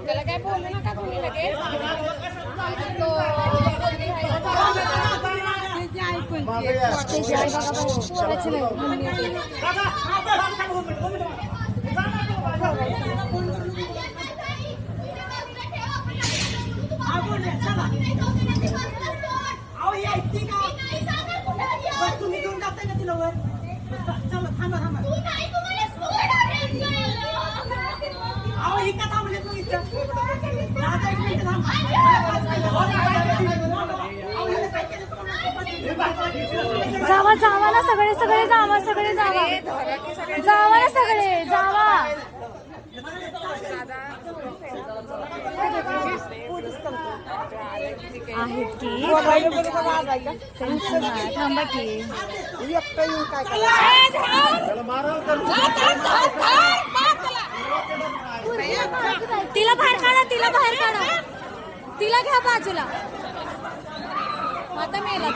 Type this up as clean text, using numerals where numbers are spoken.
त्याला काय बोलू नका तुम्ही लगेच तुम्ही घेऊन जाताय ना तिला वर चला थांबा थांबा अहो ही का थांबले तुम्ही दादा एक मिनिट थांबा जावा जावा ना सगळे सगळे जावा सगळे जावा जावा ना सगळे जावा आहेत की थांबा की तिला बाहेर काढा तिला बाहेर काढा तिला घ्या बाजूला आता मेला